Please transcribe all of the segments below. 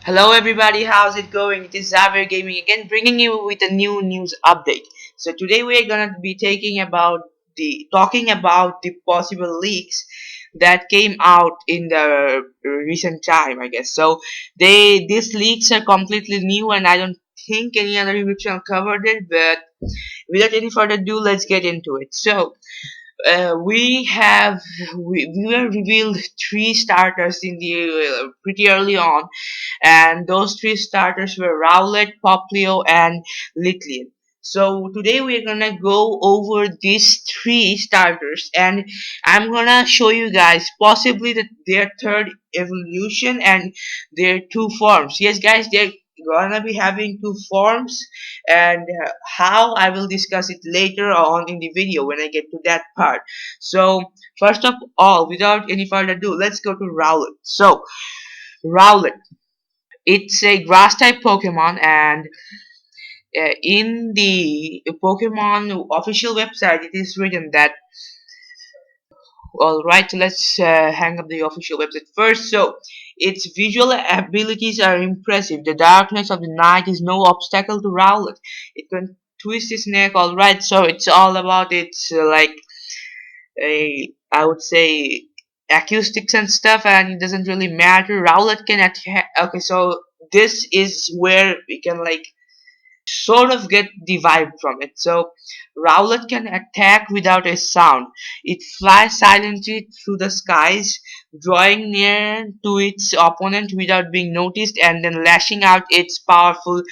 Hello everybody, how's it going? It is Xavier Gaming again, bringing you with a new news update. So today we are gonna be talking about the possible leaks that came out in the recent time, I guess. So these leaks are completely new, and I don't think any other YouTube channel covered it. But without any further ado, let's get into it. So we were revealed three starters in the pretty early on, and those three starters were Rowlet, Poplio, and Litlian. So today we're gonna go over these three starters, and I'm gonna show you guys possibly their third evolution and their two forms. Yes, guys, they're gonna be having two forms, and how I will discuss it later on in the video when I get to that part. So first of all, without any further ado, let's go to Rowlet. So Rowlet, it's a grass type Pokemon, and in the Pokemon official website, it is written that. Alright, let's hang up the official website first. So, its visual abilities are impressive. The darkness of the night is no obstacle to Rowlet. It can twist its neck, alright, so it's all about its, I would say, acoustics and stuff, and it doesn't really matter. Rowlet can attack. Okay, so this is where we can, sort of get the vibe from it. So Rowlet can attack without a sound. It flies silently through the skies, drawing near to its opponent without being noticed, and then lashing out its powerful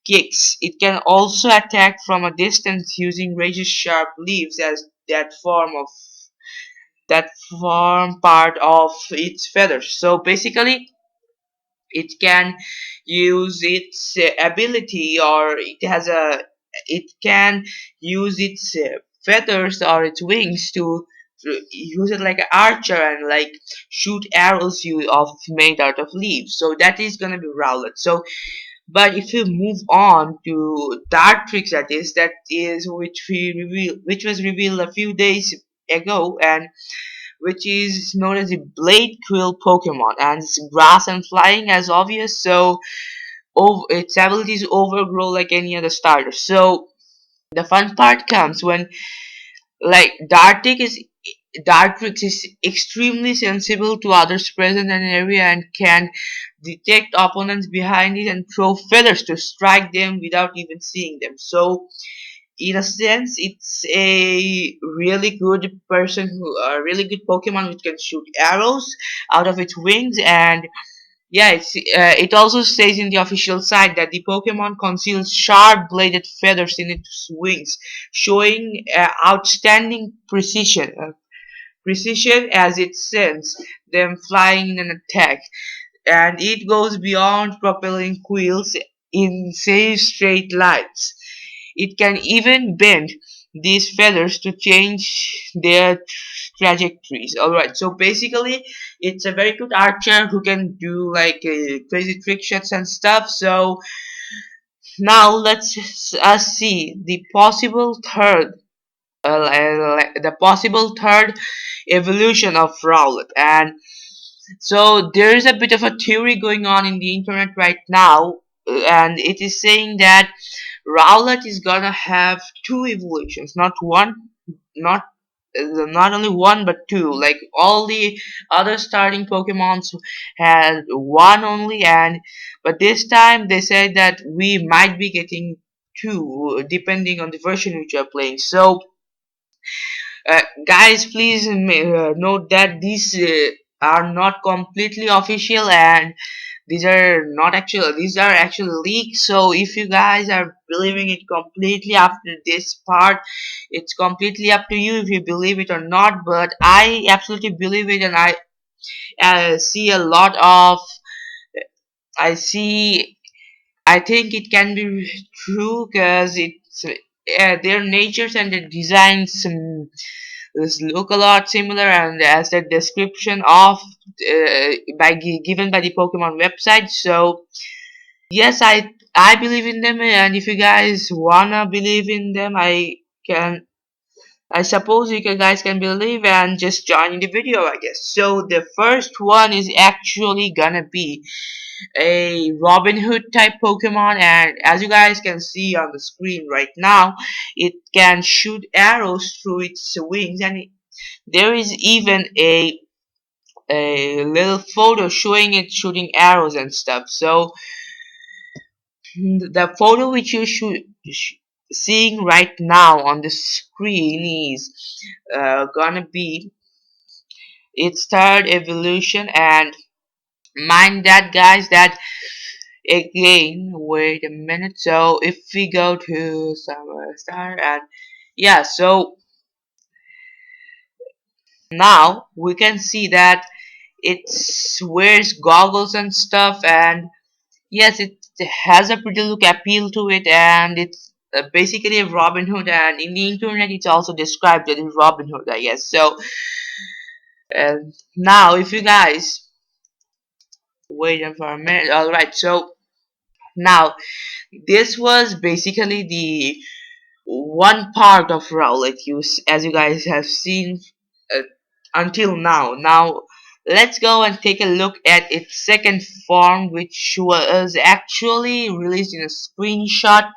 kicks. It can also attack from a distance using razor sharp leaves as that form part of its feathers. So basically it can use its ability, or it can use its feathers or its wings to use it like an archer and shoot arrows made out of leaves. So that is gonna be Rowlet. So but if you move on to Dartrix, that is which was revealed a few days ago, and which is known as a Blade Quill Pokemon, and it's grass and flying as obvious. So its abilities overgrow like any other starter. So the fun part comes when like Dartrix is extremely sensible to others present in an area and can detect opponents behind it and throw feathers to strike them without even seeing them. So in a sense, it's a really good a really good Pokemon which can shoot arrows out of its wings. And yeah, it also says in the official site that the Pokemon conceals sharp bladed feathers in its wings, showing outstanding precision as it sends them flying in an attack. And it goes beyond propelling quills in safe straight lines. It can even bend these feathers to change their trajectories. Alright, so basically, it's a very good archer who can do crazy trick shots and stuff. So now let's us see the possible third evolution of Rowlet. And so there is a bit of a theory going on in the internet right now, and it is saying that Rowlet is gonna have two evolutions, not one, not not only one but two. Like all the other starting Pokemons had one only, and but this time they said that we might be getting two, depending on the version which you are playing. So guys, please note that these are not completely official, and these are actually leaks. So if you guys are believing it completely after this part, it's completely up to you if you believe it or not. But I absolutely believe it, and I see a lot of I see I think it can be true because it's their natures and the designs look a lot similar, and as the description of given by the Pokemon website. So yes, I believe in them, and if you guys wanna believe in them, I can I suppose you guys can believe and just join in the video, I guess. So the first one is actually gonna be a Robin Hood type Pokemon, and as you guys can see on the screen right now, it can shoot arrows through its wings, and there is even a little photo showing it shooting arrows and stuff. So the photo which you should seeing right now on the screen is gonna be its third evolution. And mind that, guys, that again, wait a minute. So if we go to Summer Star, and yeah, so now we can see that it wears goggles and stuff, and yes, it has a pretty look appeal to it, and it's basically a Robin Hood, and in the internet it's also described as Robin Hood, I guess. So now if you guys wait for a minute, alright, so now this was basically the one part of Rowlet use, as you guys have seen uh, until now. Now let's go and take a look at its second form, which was actually released in a screenshot,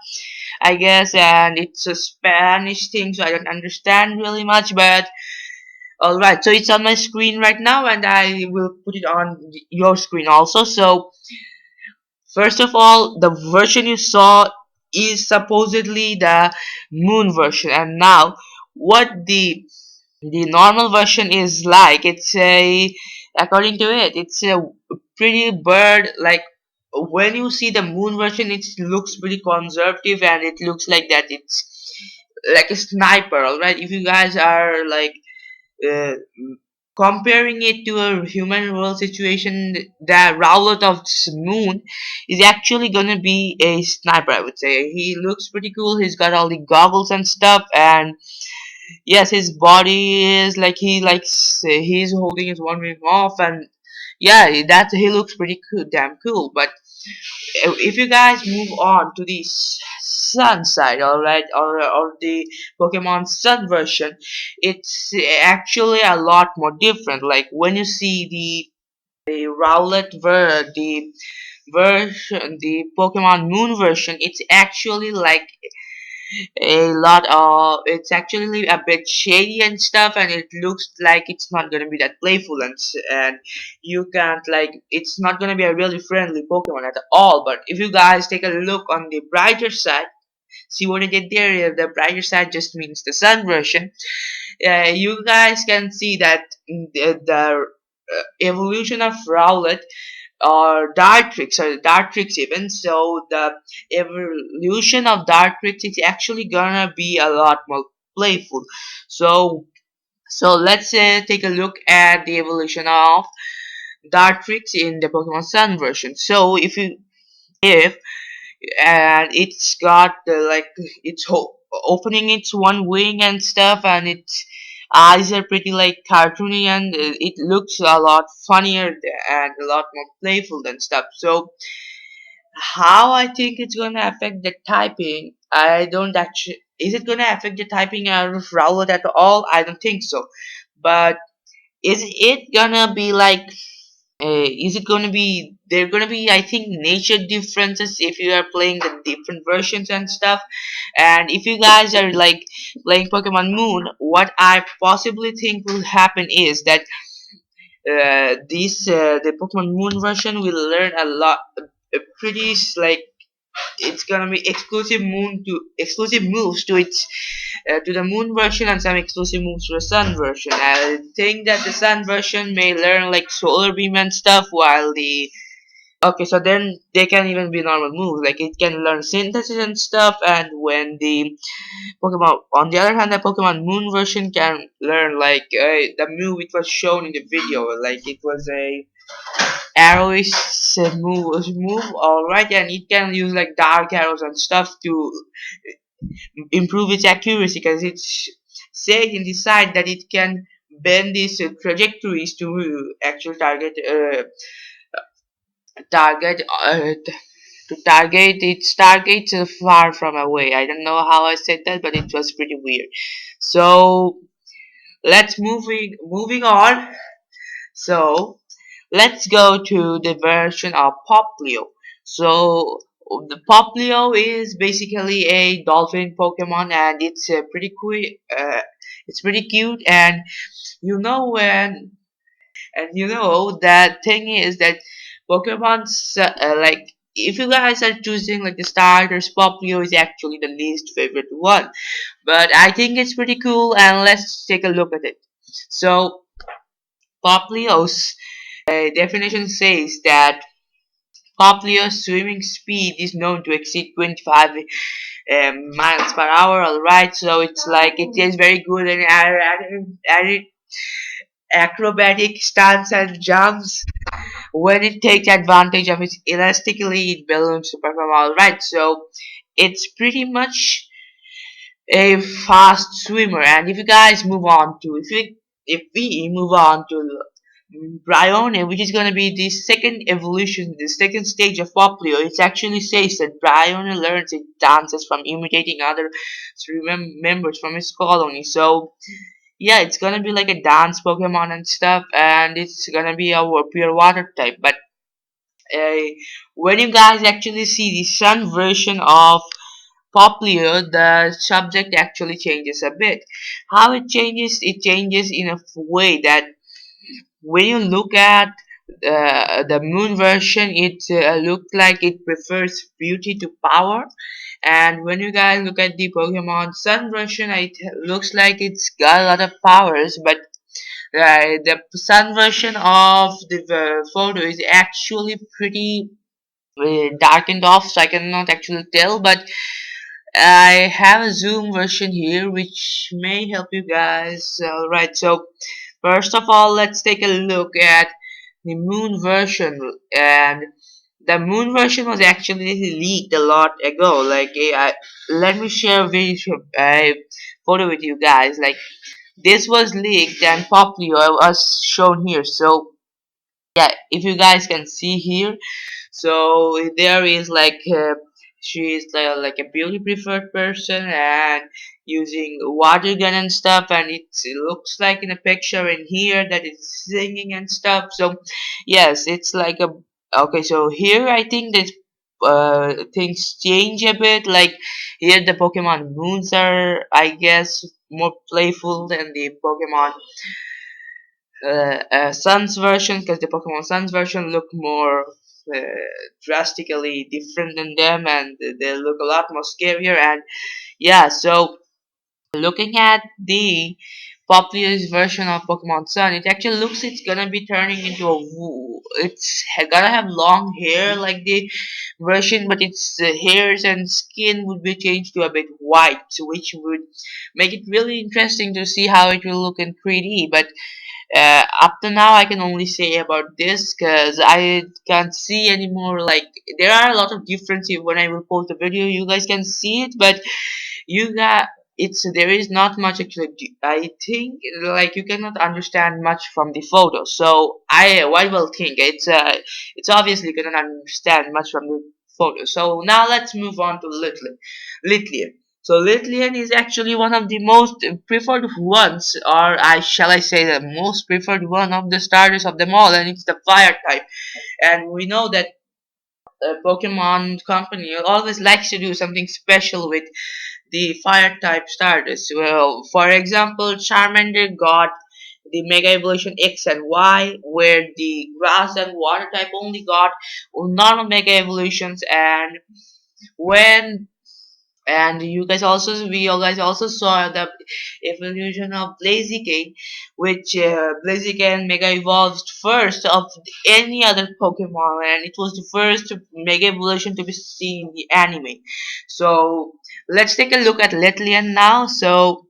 I guess, and it's a Spanish thing, so I don't understand really much, but alright, so it's on my screen right now, and I will put it on your screen also. So first of all, the version you saw is supposedly the moon version, and now what the normal version is like, it's a, according to it, it's a pretty bird. Like when you see the moon version, it looks pretty conservative, and it looks like that it's like a sniper. All right, if you guys are like uh, comparing it to a human world situation, the Rowlet of Moon is actually gonna be a sniper, I would say. He looks pretty cool. He's got all the goggles and stuff, and yes, his body is like he likes. He's holding his one wing off, and yeah, that he looks pretty cool, damn cool. But if you guys move on to the sun side, alright, or the Pokemon Sun version, it's actually a lot more different. Like when you see the Rowlet the version, the Pokemon Moon version, it's actually like a lot of, it's actually a bit shady and stuff, and it looks like it's not gonna be that playful, and you can't like, it's not gonna be a really friendly Pokemon at all. But if you guys take a look on the brighter side, see what I did there, the brighter side just means the sun version. You guys can see that the evolution of Rowlet or Dartrix even. So the evolution of Dartrix is actually gonna be a lot more playful. So let's take a look at the evolution of Dartrix in the Pokemon Sun version. So if and it's got like it's opening its one wing and stuff, and its eyes are pretty like cartoony, and it looks a lot funnier and a lot more playful than stuff. So how I think it's gonna affect the typing, I don't actually, is it gonna affect the typing of Rowlet at all? I don't think so. But is it gonna be like is it gonna be, there gonna be, I think, nature differences if you are playing the different versions and stuff. And if you guys are like playing Pokemon Moon, what I possibly think will happen is that the Pokemon Moon version will learn a lot, pretty like it's gonna be exclusive moves to its to the Moon version, and some exclusive moves to the Sun version. I think that the Sun version may learn like Solar Beam and stuff, while the okay, so then they can even be normal moves, like it can learn Synthesis and stuff. And when the Pokemon, on the other hand, the Pokemon Moon version can learn like the move it was shown in the video, like it was a arrowish move, alright, and it can use like dark arrows and stuff to improve its accuracy, because it's said in the site that it can bend these trajectories to actual target to target its targets far from away. I don't know how I said that, but it was pretty weird. So let's moving on. So let's go to the version of Poplio. So the Poplio is basically a dolphin Pokemon, and it's pretty cool. It's pretty cute, and you know when and you know that thing is that Pokemon's like if you guys are choosing like the starters, Poplio is actually the least favorite one. But I think it's pretty cool, and let's take a look at it. So Poplio's definition says that Poplio's swimming speed is known to exceed 25 miles per hour. Alright, so it's like it is very good and acrobatic stunts and jumps when it takes advantage of its elastically it balloons to perform alright. So it's pretty much a fast swimmer. And if you guys move on to if we move on to Bryone, which is going to be the second evolution, the second stage of Poplio, it actually says that Bryone learns its dances from imitating other members from his colony. So yeah, it's gonna be like a dance Pokemon and stuff, and it's gonna be a pure water type. But uh, when you guys actually see the sun version of Poplio, the subject actually changes a bit. How it changes? It changes in a way that when you look at the moon version, it looks like it prefers beauty to power. And when you guys look at the Pokemon Sun version, it looks like it's got a lot of powers. But the Sun version of the photo is actually pretty darkened off, so I cannot actually tell. But I have a zoom version here which may help you guys. Alright, so first of all, let's take a look at the moon version. And the moon version was actually leaked a lot ago. Like, let me share a photo with you guys. Like, this was leaked and Poplio was shown here. So yeah, if you guys can see here, so there is like she is like a beauty preferred person and using water gun and stuff, and it looks like in a picture in here that it's singing and stuff. So yes, it's like a okay. So here I think that things change a bit. Like here the Pokemon moons are, I guess, more playful than the Pokemon Sun's version, because the Pokemon Sun's version look more uh, drastically different than them, and they look a lot more scarier. And yeah, so looking at the Populous version of Pokemon Sun, it actually looks it's gonna be turning into a it's gonna have long hair like the version, but its hairs and skin would be changed to a bit white, which would make it really interesting to see how it will look in 3D. But up to now I can only say about this because I can't see anymore. Like there are a lot of differences when I will post the video, you guys can see it, but you got it's there is not much actually. I think like you cannot understand much from the photo, so I will think it's obviously cannot understand much from the photo. So now let's move on to Litlian. So Litlian is actually one of the most preferred ones, or I shall I say the most preferred one of the starters of them all, and it's the fire type. And we know that Pokemon Company always likes to do something special with the fire type starters. Well, for example, Charmander got the Mega Evolution X and Y, where the grass and water type only got normal Mega Evolutions, and when and you guys also saw the evolution of Blaziken, which Blaziken Mega evolved first of any other Pokemon, and it was the first Mega evolution to be seen in the anime. So let's take a look at Letlian now. So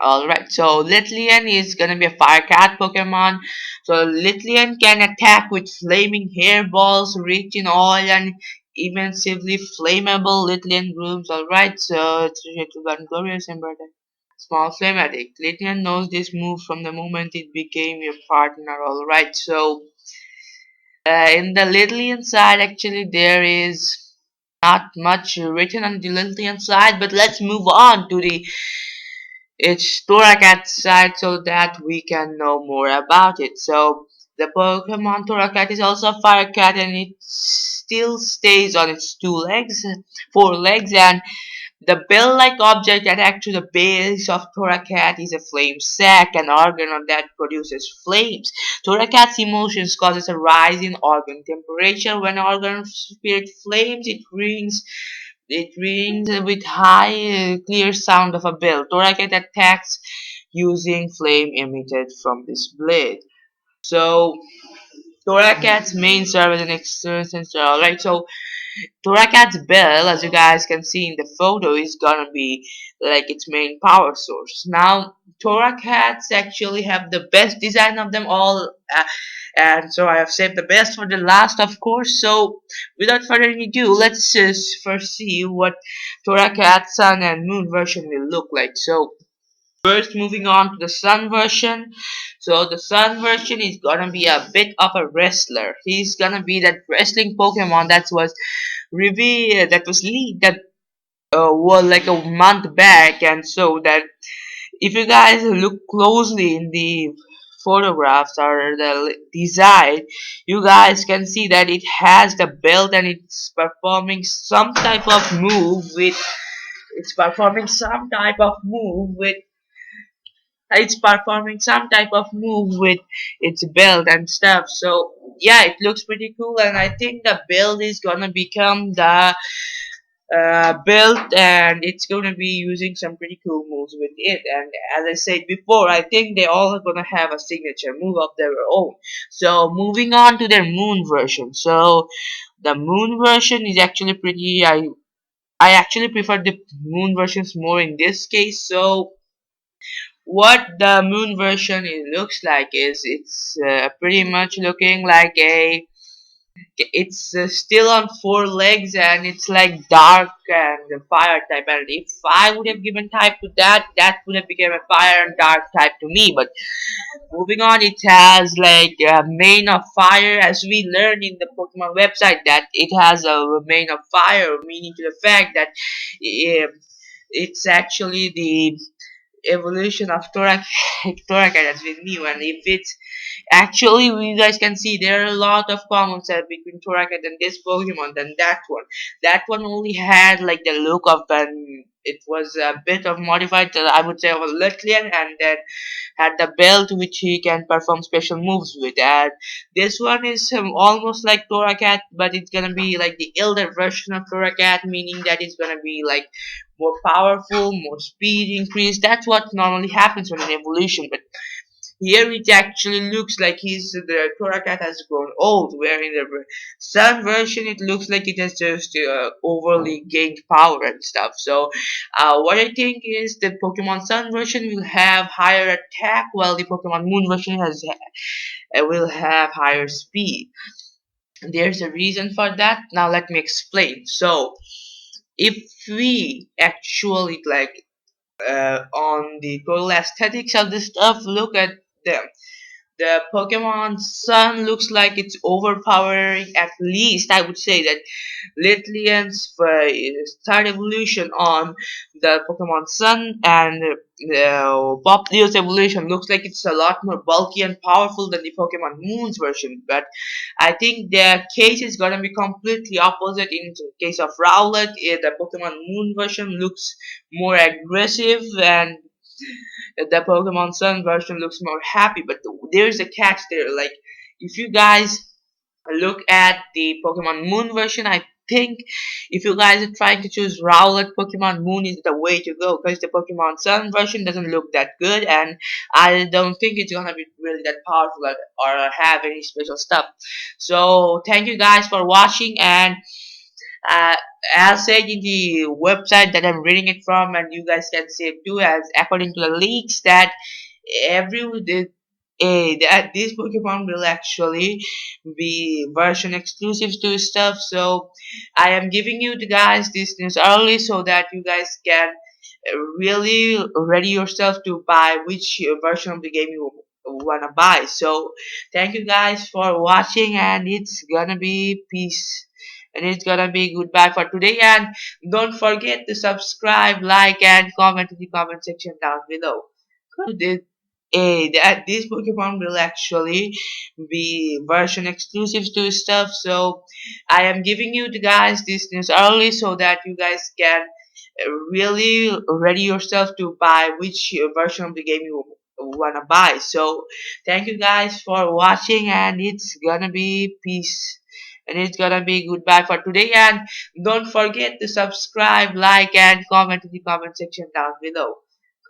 alright, so Litlian is gonna be a fire cat Pokemon. So Litlian can attack with flaming hairballs rich in oil and immensely flammable Litlian rooms. Alright, so it's related to Gun Glorious and Bird. Small flame addict. Litlian knows this move from the moment it became your partner. Alright, so in the Litlian side actually there is not much written on the Lillian side, but let's move on to the its Toracat side so that we can know more about it. So the Pokemon Toracat is also a fire cat and it still stays on its four legs, and the bell-like object attached to the base of Toracat is a flame sac, an organ that produces flames. Toracat's emotions causes a rise in organ temperature. When organ spirit flames, it rings with high, clear sound of a bell. Toracat attacks using flame emitted from this blade. So Toracat's main service and extensions are right. So Toracat's bell, as you guys can see in the photo, is gonna be like its main power source. Now, Toracats actually have the best design of them all, and so I have saved the best for the last, of course. So, without further ado, let's just first see what Toracat Sun and Moon version will look like. So, first, moving on to the Sun version. So the Sun version is gonna be a bit of a wrestler. He's gonna be that wrestling Pokemon that was leaked that was like a month back, and so that if you guys look closely in the photographs or the design, you guys can see that it has the belt and it's performing some type of move with its belt and stuff. So yeah, it looks pretty cool, and I think the build is gonna become the belt, and it's gonna be using some pretty cool moves with it. And as I said before, I think they all are gonna have a signature move of their own. So moving on to their moon version. So the moon version is actually pretty. I actually prefer the moon versions more in this case. So what the moon version looks like is it's pretty much looking like it's still on four legs, and it's like dark and fire type, and if I would have given type to that would have become a fire and dark type to me. But moving on, it has like a main of fire, as we learned in the Pokemon website that it has a main of fire, meaning to the fact that eh, it's actually the evolution of Torracat has been new, and if it's actually, you guys can see there are a lot of commons between Torracat and this Pokemon than that one. That one only had like the look of an it was a bit of modified, I would say, of a Latlian, and then had the belt which he can perform special moves with. And this one is almost like Torracat, but it's gonna be like the elder version of Torracat, meaning that it's gonna be like more powerful, more speed increase. That's what normally happens with an evolution. But here it actually looks like the Toracat has grown old, where in the Sun version it looks like it has just overly gained power and stuff. So what I think is the Pokemon Sun version will have higher attack, while the Pokemon Moon version will have higher speed. There's a reason for that. Now let me explain. So if we actually like on the total aesthetics of this stuff, look at them. The Pokemon Sun looks like it's overpowering. At least I would say that Litlian's third evolution on the Pokemon Sun and Popplio's evolution looks like it's a lot more bulky and powerful than the Pokemon Moon's version. But I think the case is gonna be completely opposite. In the case of Rowlet, the Pokemon Moon version looks more aggressive, and the Pokemon Sun version looks more happy. But there's a catch there. Like, if you guys look at the Pokemon Moon version, I think if you guys are trying to choose Rowlet, Pokemon Moon is the way to go, because the Pokemon Sun version doesn't look that good, and I don't think it's gonna be really that powerful or have any special stuff. So thank you guys for watching, and uh, as said in the website that I'm reading it from, and you guys can see it too, as according to the leaks that every that this Pokemon will actually be version exclusive to stuff. So I am giving you the guys this news early so that you guys can really ready yourself to buy which version of the game you wanna buy. So thank you guys for watching, and it's gonna be peace. And it's gonna be goodbye for today. And don't forget to subscribe, like, and comment in the comment section down below. This, that this Pokemon will actually be version exclusives to stuff. So I am giving you the guys this news early so that you guys can really ready yourself to buy which version of the game you wanna buy. So thank you guys for watching, and it's gonna be peace. And it's gonna be goodbye for today. And don't forget to subscribe, like, and comment in the comment section down below.